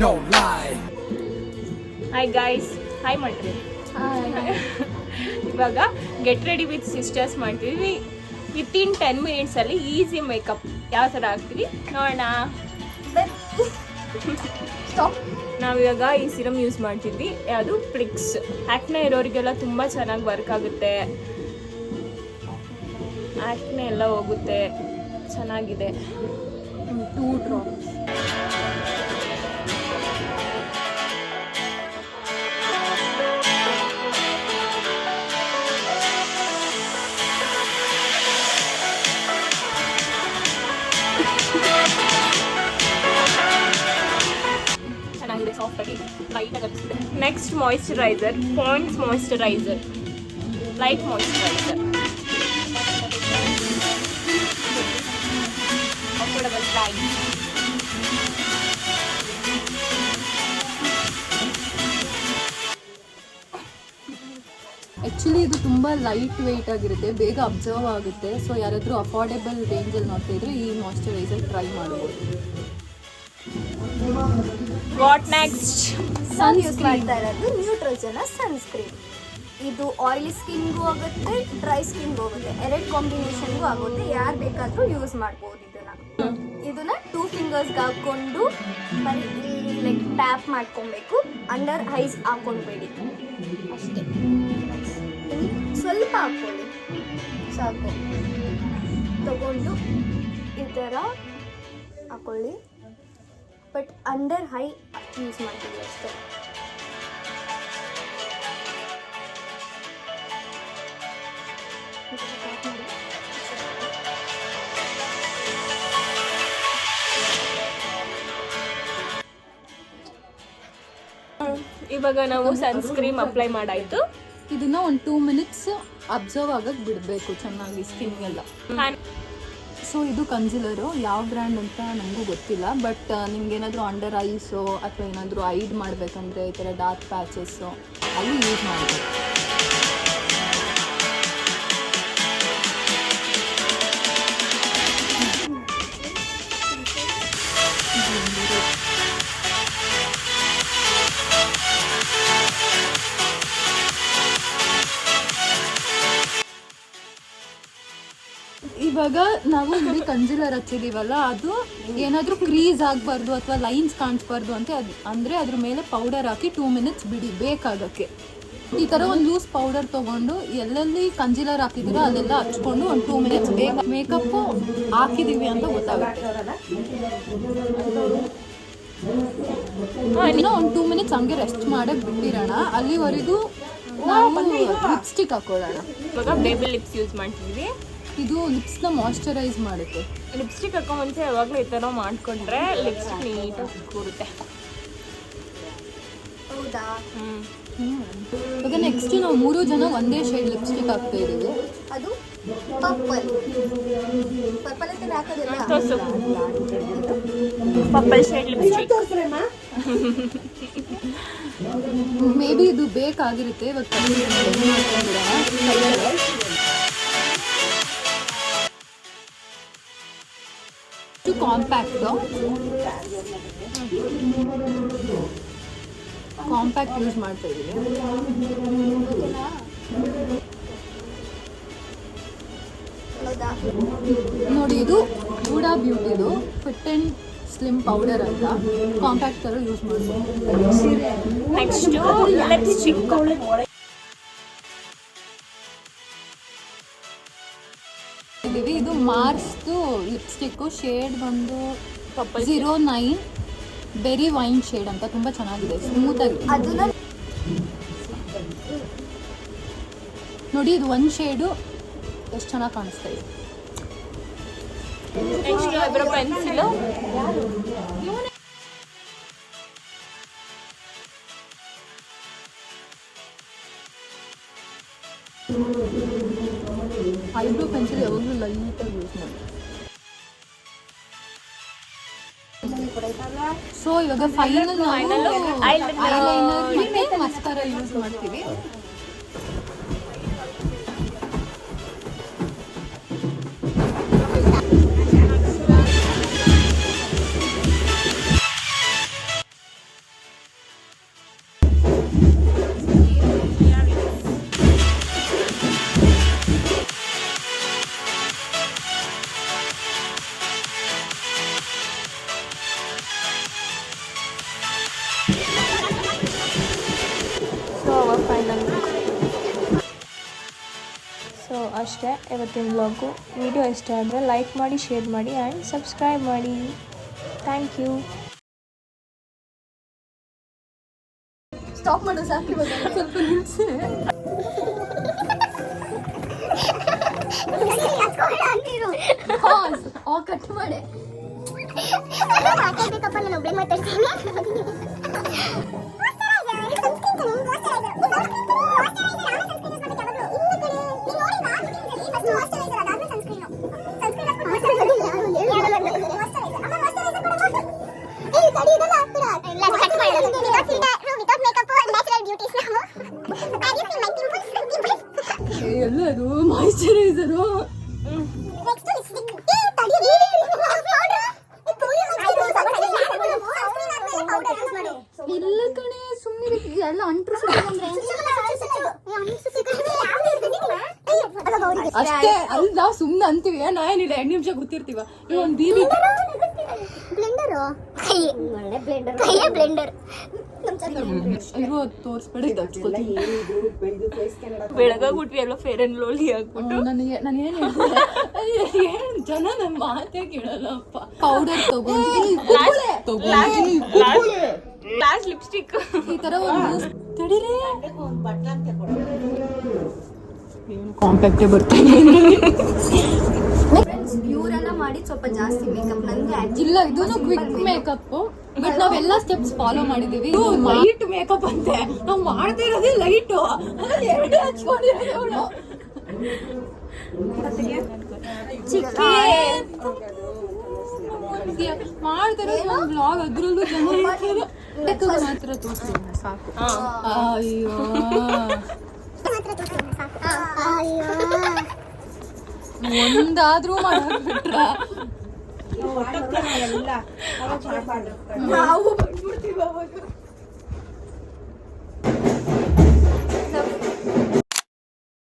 no lie. Hi guys, hi ಮಾಡ್ರಿ. ಇವಾಗ get ready with sisters ಮಾಡ್ತೀವಿ. ವಿತಿನ್ 10 ಮಿನಿಟ್ಸಲ್ಲಿ ಈಸಿ ಮೇಕಪ್ ಯಾವ ಥರ ಆಗ್ತೀವಿ ನೋಡೋಣ. ನಾವಿವಾಗ ಈ ಸಿರಮ್ ಯೂಸ್ ಮಾಡ್ತಿದ್ವಿ, ಯಾವುದು ಪ್ಲಿಕ್ಸ್. ಆ್ಯಕ್ನೆ ಇರೋರಿಗೆಲ್ಲ ತುಂಬ ಚೆನ್ನಾಗಿ ವರ್ಕ್ ಆಗುತ್ತೆ, ಆ್ಯಕ್ನೆ ಎಲ್ಲ ಹೋಗುತ್ತೆ, ಚೆನ್ನಾಗಿದೆ. 2 ಡ್ರಾಪ್ಸ್. ಚೆನ್ನಾಗಿದೆ, ಸಾಫ್ಟ್ ಆಗಿ ಲೈಟ್ ಆಗಿ ಅನಿಸಿದೆ. Next moisturiser, Pond's moisturiser, light moisturiser. Actually ಇದು ತುಂಬ ಲೈಟ್ ವೆಯ್ಟ್ ಆಗಿರುತ್ತೆ, ಬೇಗ ಅಬ್ಸರ್ವ್ ಆಗುತ್ತೆ. ಸೊ ಯಾರಾದರೂ ಅಫೋರ್ಡೆಬಲ್ ರೇಂಜಲ್ಲಿ ನೋಡ್ತಾ ಇದ್ರೆ ಈ ಮಾಯಿಶ್ಚರೈಸರ್ ಟ್ರೈ ಮಾಡ್ಬೋದು. What next? ನಾನು ಯೂಸ್ ಮಾಡ್ತಾ ಇರೋದು ನ್ಯೂಟ್ರೋಜೆನ ಸನ್ಸ್ಕ್ರೀನ್. ಇದು ಆಯಿಲಿ ಸ್ಕಿನ್ಗೂ ಆಗುತ್ತೆ, ಡ್ರೈ ಸ್ಕಿನ್ಗೂ ಆಗುತ್ತೆ, ಎರಡು ಕಾಂಬಿನೇಷನ್ಗೂ ಆಗುತ್ತೆ. ಯಾರು ಬೇಕಾದರೂ ಯೂಸ್ ಮಾಡ್ಬೋದು. ಇದನ್ನ 2 ಫಿಂಗರ್ಸ್ಗೆ ಹಾಕ್ಕೊಂಡು ಇಲ್ಲಿ ಲೈಕ್ ಟ್ಯಾಪ್ ಮಾಡ್ಕೊಬೇಕು. ಅಂಡರ್ ಐಸ್ ಹಾಕ್ಕೊಳ್ಬೇಡಿ, ಅಷ್ಟೇ. ಸ್ವಲ್ಪ ಹಾಕ್ಕೊಳ್ಳಿ ಸಾಕು. ತಗೊಂಡು ಈ ಥರ ಹಾಕ್ಕೊಳ್ಳಿ, ಬಟ್ ಅಂಡರ್ ಹೈ ಯೂಸ್ ಮಾಡ್ತೀವಿ ಅಷ್ಟೇ. ಇವಾಗ ನಾವು ಸನ್ಸ್ಕ್ರೀಮ್ ಅಪ್ಲೈ ಮಾಡಾಯ್ತು. ಇದನ್ನ ಒಂದು 2 ಮಿನಿಟ್ಸ್ ಅಬ್ಸರ್ವ್ ಆಗಕ್ಕೆ ಬಿಡಬೇಕು ಚೆನ್ನಾಗಿ ಸ್ಕಿನ್ಗೆಲ್ಲ. ಸೊ ಇದು ಕನ್ಸಿಲರು, ಯಾವ ಬ್ರ್ಯಾಂಡ್ ಅಂತ ನನಗೂ ಗೊತ್ತಿಲ್ಲ, ಬಟ್ ನಿಮ್ಗೇನಾದರೂ ಅಂಡರ್ ಐಸು ಅಥವಾ ಏನಾದರೂ ಐಡ್ ಮಾಡಬೇಕಂದ್ರೆ ಈ ಥರ ಡಾರ್ಕ್ ಪ್ಯಾಚಸ್ಸು ಅಲ್ಲಿ ಯೂಸ್ ಮಾಡಬೇಕು. ಇವಾಗ ನಾವು ಇಲ್ಲಿ ಕನ್ಸಿಲರ್ ಹಚ್ಚಿದೀವಲ್ಲ, ಅದು ಏನಾದರೂ ಕ್ರೀಸ್ ಆಗಬಾರ್ದು ಅಥವಾ ಲೈನ್ಸ್ ಕಾಣಿಸ್ಬಾರ್ದು ಅಂತ ಅಂದರೆ ಅದ್ರ ಮೇಲೆ ಪೌಡರ್ ಹಾಕಿ 2 ಮಿನಿಟ್ಸ್ ಬಿಡಿ ಬೇಕಾಗಕ್ಕೆ. ಈ ಥರ ಒಂದು ಲೂಸ್ ಪೌಡರ್ ತೊಗೊಂಡು ಎಲ್ಲೆಲ್ಲಿ ಕನ್ಸಿಲರ್ ಹಾಕಿದ್ದೀರೋ ಅಲ್ಲೆಲ್ಲ ಹಚ್ಕೊಂಡು ಒಂದು 2 ಮಿನಿಟ್ಸ್ ಬೇಗ ಮೇಕಪ್ಪು ಹಾಕಿದ್ದೀವಿ ಅಂತ ಗೊತ್ತಾಗುತ್ತೆ. ಇನ್ನೂ ಒಂದು 2 ಮಿನಿಟ್ಸ್ ಹಂಗೆ ರೆಸ್ಟ್ ಮಾಡಕ್ಕೆ ಬಿಟ್ಟಿರೋಣ. ಅಲ್ಲಿವರೆಗೂ ನಾವು ಲಿಪ್ಸ್ಟಿಕ್ ಹಾಕೊಳ್ಳೋಣ. ಇವಾಗ ಬೇಬಿ ಲಿಪ್ಸ್ ಯೂಸ್ ಮಾಡ್ತಿದ್ವಿ. ಇದು ಲಿಪ್ಸ್ನ ಮಾಯ್ಶ್ಚರೈಸ್ ಮಾಡುತ್ತೆ. ಲಿಪ್ಸ್ಟಿಕ್ ಹಾಕೋ ಮುಂಚೆ ಯಾವಾಗಲೂ ಈ ಥರ ಮಾಡಿಕೊಂಡ್ರೆ ಲಿಪ್ಸ್ಟಿಕ್ ನೀಟಾಗಿ ಕೂರುತ್ತೆ. ಹೌದಾ? ಇವಾಗ ನೆಕ್ಸ್ಟ್ ನಾವು 3 ಜನ ಒಂದೇ ಶೇಡ್ ಲಿಪ್ಸ್ಟಿಕ್ ಹಾಕ್ತಾ ಇದ್ದೀವಿ. ಅದು ಪರ್ಪಲ್. ಪರ್ಪಲ್ ಅಂತ ಹಾಕೋದಿಲ್ಲ, purple shade lipstick. Maybe ಇದು ಬೇಕಾಗಿರುತ್ತೆ. ಇವಾಗ ಕಾಂಪ್ಯಾಕ್ಟ್ ಯೂಸ್ ಮಾಡ್ತಾ ಇದ್ದೀವಿ. ನೋಡಿ, ಇದು ಹೂಡಾ ಬ್ಯೂಟಿದು ಫಿಟ್ ಆ್ಯಂಡ್ ಸ್ಲಿಮ್ ಪೌಡರ್ ಅಂತ ಕಾಂಪ್ಯಾಕ್ಟ್ ಥರ ಯೂಸ್ ಮಾಡ್ಬೋದು. Next lipstick. ಇದು ಮಾರ್ಸ್ದು ಲಿಪ್ಸ್ಟಿಕ್ಕು, ಶೇಡ್ ಬಂದು 09 ಬೆರಿ ವೈನ್ ಶೇಡ್ ಅಂತ. ತುಂಬ ಚೆನ್ನಾಗಿದೆ, ಸ್ಮೂತ್ ಆಗಿದೆ. ನೋಡಿ, ಇದು ಒಂದು ಶೇಡು ಎಷ್ಟು ಚೆನ್ನಾಗಿ ಕಾಣಿಸ್ತಾ ಇದೆ. Next eyebrow pencil. Eyebrow pencil ಯಾವಾಗಲೂ ಲೈಟಾಗಿ ಯೂಸ್ ಮಾಡಿ. ಸೊ ಇವಾಗ ಫೈನಲ್ ಐಲೈನರ್ ಮತ್ತೆ ಮಸ್ಕರಾ ಯೂಸ್ ಮಾಡ್ತೀವಿ. ಅಷ್ಟೇ ಇವತ್ತಿನ ವ್ಲಾಗು. ವಿಡಿಯೋ ಇಷ್ಟ ಆದರೆ ಲೈಕ್ ಮಾಡಿ, ಶೇರ್ ಮಾಡಿ ಆ್ಯಂಡ್ ಸಬ್ಸ್ಕ್ರೈಬ್ ಮಾಡಿ. Thank you. ಸ್ಟಾಪ್ ಮಾಡು ಸಾಕು, ಇವಾಗ ಸ್ವಲ್ಪ ನಿಲ್ಸಿ. ಕಟ್ ಮಾಡಿ ಮಾತಾಡ್ಬೇಕಪ್ಪ, ನಾನು ಒಬ್ಬಳೆ ಮಾತಾಡ್ತೀನಿ. ಎಲ್ಲದು ಮಾಯಿಶ್ಚರೈಸರು. ಇಲ್ಲ ಕಣೆ, ಸುಮ್ಮನೆ ಎಲ್ಲ ಅಂಟ್ರು ಅಷ್ಟೇ. ಅಲ್ಲಿ ನಾವು ಸುಮ್ಮನೆ ಅಂತೀವಿ, ನಾವೇನಿಲ್ಲ 2 ನಿಮಿಷ ಗೊತ್ತಿರ್ತೀವ. ಒಂದು ಬೀಬಿ ಬ್ಲೆಂಡರು, ಒಳ್ಳೆ ಬ್ಲೆಂಡರ್, ಕೈಯೇ ಬ್ಲೆಂಡರ್. ಇರೋ ತೋರಿಸ್ಬೇಡಿ, ಇದು ಹಚ್ಕೋತೀನಿ. ಬೆಳಗಾಗ್ಬಿಟ್ವಿ ಎಲ್ಲ ಫೇರ್ ಅಂಡ್ ಲವ್ಲಿ ಆಗ್ಬಿಟ್ಟು. ನಾನು ಏನು ಜನ ನನ್ನ ಮಾತೇ ಕೇಳಲ್ಲಪ್ಪ. ಪೌಡರ್ ಲಾಸ್ಟ್ ಲಿಪ್ಸ್ಟಿಕ್ ಈ ತರ ಒಂದು ತಡೀರಿ, ಕಾಂಪ್ಯಾಕ್ಟೇ ಬರ್ತೀನಿ. ಇವರೆಲ್ಲ ಮಾಡಿ ಸ್ವಲ್ಪ ಜಾಸ್ತಿ ಮೇಕಪ್. ನನಗೆ ಇಲ್ಲ, ಇದನ್ನು ಕ್ವಿಕ್ ಮೇಕಪ್, ಬಟ್ ನಾವೆಲ್ಲ ಸ್ಟೆಪ್ಸ್ ಫಾಲೋ ಮಾಡಿದೀವಿ. ಲೈಟ್ ಮೇಕಪ್ ಅಂತೆ, ನಾವು ಮಾಡ್ತಾ ಇರೋದೇ ಲೈಟು, ಅದ್ರಲ್ಲಿ 2 ಹಚ್ಕೊಂಡಿರೋದು ಅವಳು. ಮಾಡ್ತಾರೆ ಬ್ಲಾಗ್, ಅದ್ರಲ್ಲೂ ಜನ ಮಾತ್ರ ತೋರಿಸ್ತೀನಿ ಸಾಕು. ಅಯ್ಯೋ ಒಂದಾದ್ರೂ ಮಾಡ್ಬಿಟ್ರ ನಾವು ಬಂದ್ಬಿಡ್ತೀವಿ ಅವಾಗ.